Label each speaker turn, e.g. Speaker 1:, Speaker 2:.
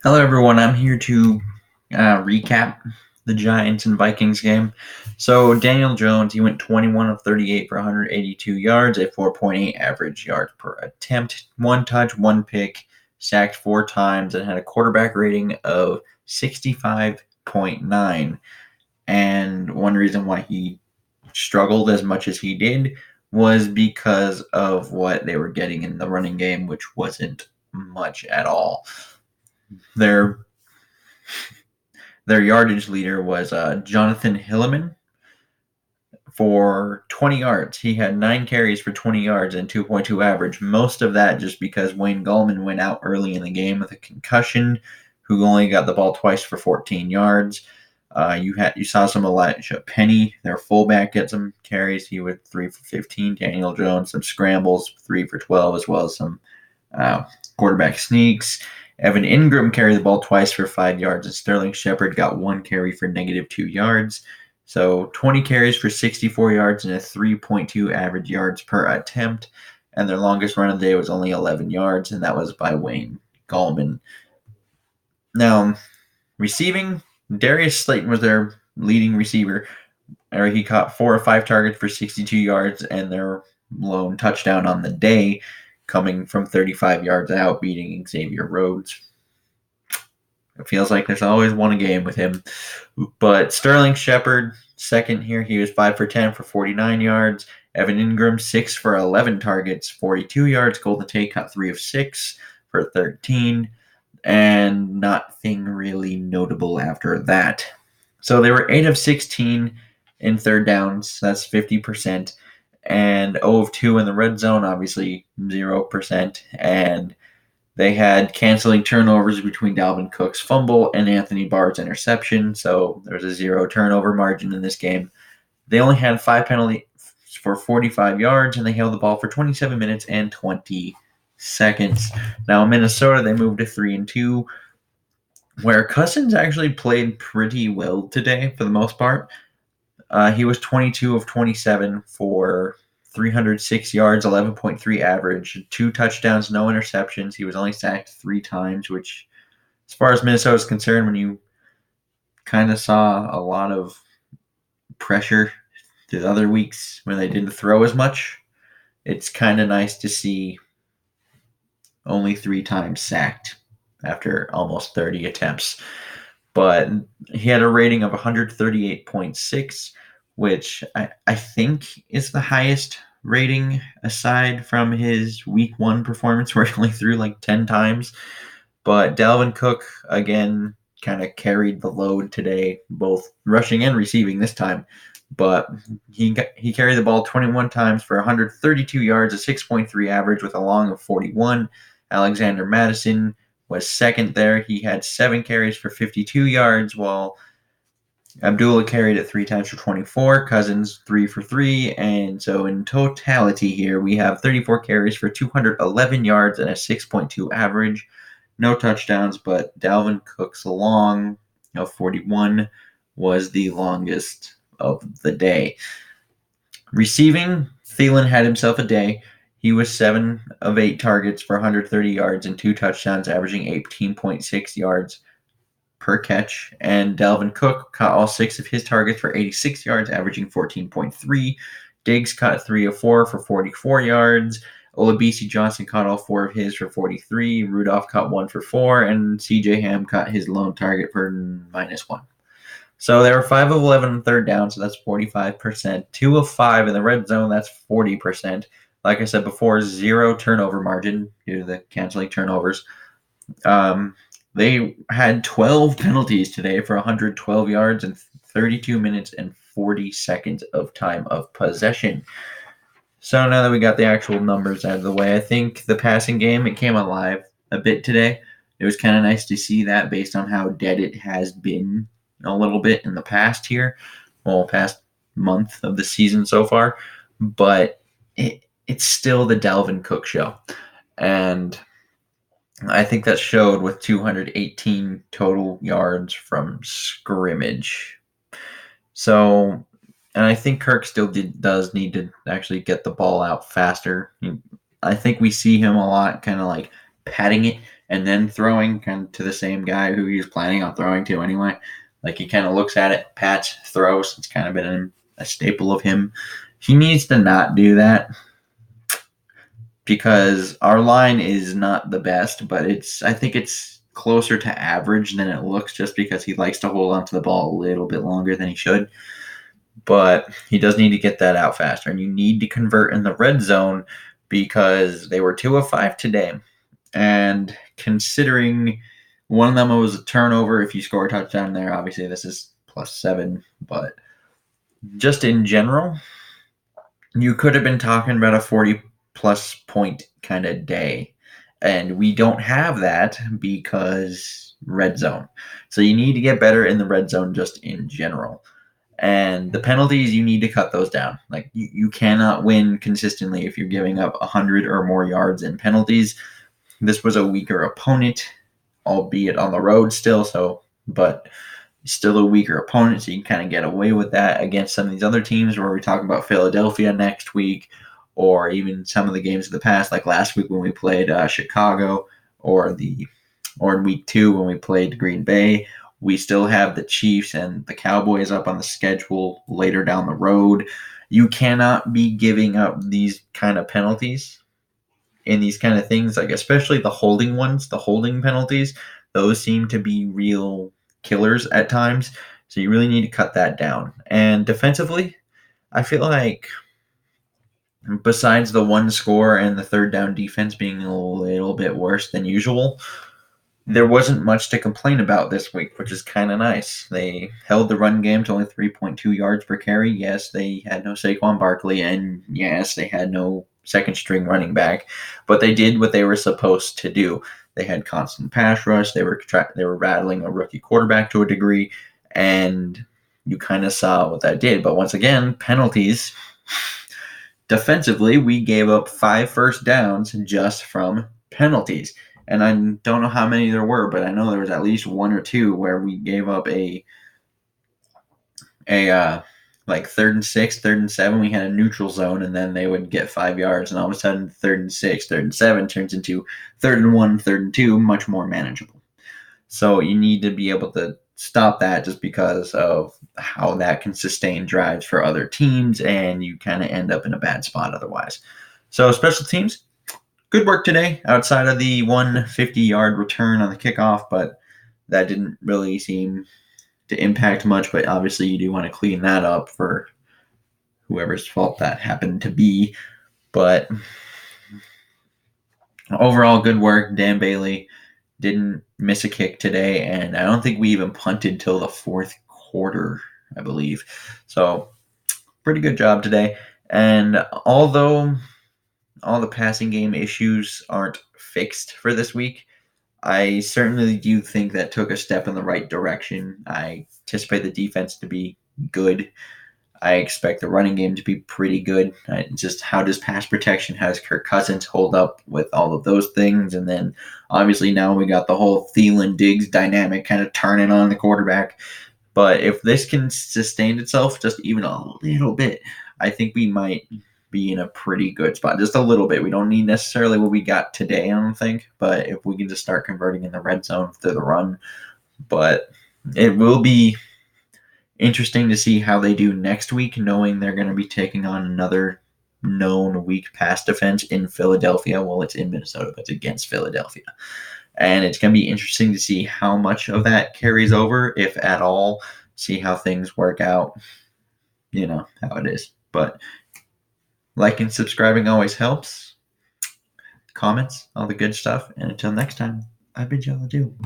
Speaker 1: Hello, everyone. I'm here to recap the Giants and Vikings game. So Daniel Jones, he went 21 of 38 for 182 yards, a 4.8 average yards per attempt, one touch, one pick, sacked 4 times, and had a quarterback rating of 65.9. And one reason why he struggled as much as he did was because of what they were getting in the running game, which wasn't much at all. Their Their yardage leader was Jonathan Hilleman for 20 yards. He had 9 carries for 20 yards and 2.2 average. Most of that just because Wayne Gallman went out early in the game with a concussion, who only got the ball twice for 14 yards. You saw some Elijah Penny, their fullback, get some carries. He went 3 for 15. Daniel Jones, some scrambles, 3 for 12, as well as some quarterback sneaks. Evan Ingram carried the ball twice for 5 yards, and Sterling Shepard got 1 carry for -2 yards. So 20 carries for 64 yards and a 3.2 average yards per attempt. And their longest run of the day was only 11 yards, and that was by Wayne Gallman. Now, receiving, Darius Slayton was their leading receiver. He caught 4 or 5 targets for 62 yards, and their lone touchdown on the day coming from 35 yards out, beating Xavier Rhodes. It feels like there's always one a game with him. But Sterling Shepard, second here, he was 5 for 10 for 49 yards. Evan Ingram, 6 for 11 targets, 42 yards. Golden Tate caught 3 of 6 for 13. And nothing really notable after that. So they were 8 of 16 in third downs. That's 50%. And 0 of 2 in the red zone, obviously 0%. And they had canceling turnovers between Dalvin Cook's fumble and Anthony Barr's interception. So there was a 0 turnover margin in this game. They only had 5 penalties for 45 yards, and they held the ball for 27 minutes and 20 seconds. Now in Minnesota, they moved to 3-2, where Cousins actually played pretty well today for the most part. He was 22 of 27 for 306 yards, 11.3 average, 2 touchdowns, no interceptions. He was only sacked 3 times, which, as far as Minnesota is concerned, when you kind of saw a lot of pressure the other weeks when they didn't throw as much, it's kind of nice to see only 3 times sacked after almost 30 attempts. But he had a rating of 138.6, which I think is the highest rating aside from his week 1 performance where he only threw like 10 times. But Dalvin Cook, again, kind of carried the load today, both rushing and receiving this time. But he carried the ball 21 times for 132 yards, a 6.3 average with a long of 41. Alexander Madison was second there. He had 7 carries for 52 yards, while Abdullah carried it 3 times for 24. Cousins 3 for 3. And so in totality here, we have 34 carries for 211 yards and a 6.2 average. No touchdowns, but Dalvin Cook's long of 41 was the longest of the day. Receiving, Thielen had himself a day. He was 7 of 8 targets for 130 yards and 2 touchdowns, averaging 18.6 yards per catch. And Dalvin Cook caught all 6 of his targets for 86 yards, averaging 14.3. Diggs caught 3 of 4 for 44 yards. Olabisi Johnson caught all 4 of his for 43. Rudolph caught 1 for 4. And CJ Ham caught his lone target for -1. So they were 5 of 11 on third down, so that's 45%. 2 of 5 in the red zone, that's 40%. Like I said before, 0 turnover margin due to the canceling turnovers. They had 12 penalties today for 112 yards and 32 minutes and 40 seconds of time of possession. So now that we got the actual numbers out of the way, I think the passing game, it came alive a bit today. It was kind of nice to see that based on how dead it has been a little bit in the past here, past month of the season so far. But it's still the Dalvin Cook show. And I think that showed with 218 total yards from scrimmage. So, and I think Kirk still does need to actually get the ball out faster. I think we see him a lot kind of like patting it and then throwing kind of to the same guy who he's planning on throwing to anyway. Like he kind of looks at it, pats, throws. It's kind of been a staple of him. He needs to not do that because our line is not the best, but I think it's closer to average than it looks just because he likes to hold onto the ball a little bit longer than he should. But he does need to get that out faster, and you need to convert in the red zone because they were 2 of 5 today. And considering one of them was a turnover, if you score a touchdown there, obviously this is +7. But just in general, you could have been talking about a 40-plus point kind of day. And we don't have that because red zone. So you need to get better in the red zone just in general. And the penalties, you need to cut those down. Like you cannot win consistently if you're giving up 100 or more yards in penalties. This was a weaker opponent, albeit on the road still, but still a weaker opponent, so you can kind of get away with that against some of these other teams where we talk about Philadelphia next week, or even some of the games of the past, like last week when we played Chicago, or in week 2 when we played Green Bay. We still have the Chiefs and the Cowboys up on the schedule later down the road. You cannot be giving up these kind of penalties in these kind of things, like especially the holding ones, the holding penalties. Those seem to be real killers at times. So you really need to cut that down. And defensively, I feel like besides the one score and the third down defense being a little bit worse than usual, there wasn't much to complain about this week, which is kind of nice. They held the run game to only 3.2 yards per carry. Yes, they had no Saquon Barkley, and yes, they had no second string running back, but they did what they were supposed to do. They had constant pass rush. They were rattling a rookie quarterback to a degree, and you kind of saw what that did. But once again, penalties. Defensively, we gave up 5 first downs just from penalties. And I don't know how many there were, but I know there was at least 1 or 2 where we gave up a like 3rd and 6, 3rd and 7. We had a neutral zone, and then they would get 5 yards, and all of a sudden 3rd and 6, 3rd and 7 turns into 3rd and 1, 3rd and 2, much more manageable. So you need to be able to stop that just because of how that can sustain drives for other teams, and you kind of end up in a bad spot otherwise. So special teams, good work today outside of the 150-yard return on the kickoff, but that didn't really seem to impact much. But obviously you do want to clean that up for whoever's fault that happened to be. But overall, good work. Dan Bailey didn't miss a kick today, and I don't think we even punted till the 4th quarter, I believe. So pretty good job today. And although all the passing game issues aren't fixed for this week, I certainly do think that took a step in the right direction. I anticipate the defense to be good. I expect the running game to be pretty good. Just how does pass protection, how does Kirk Cousins hold up with all of those things? And then obviously now we got the whole Thielen Diggs dynamic kind of turning on the quarterback. But if this can sustain itself just even a little bit, I think we might be in a pretty good spot. Just a little bit. We don't need necessarily what we got today, I don't think. But if we can just start converting in the red zone through the run. But it will be interesting to see how they do next week, knowing they're going to be taking on another known weak pass defense in Philadelphia. Well, it's in Minnesota, but it's against Philadelphia. And it's going to be interesting to see how much of that carries over, if at all, see how things work out, how it is. But liking, subscribing always helps. Comments, all the good stuff. And until next time, I bid y'all adieu.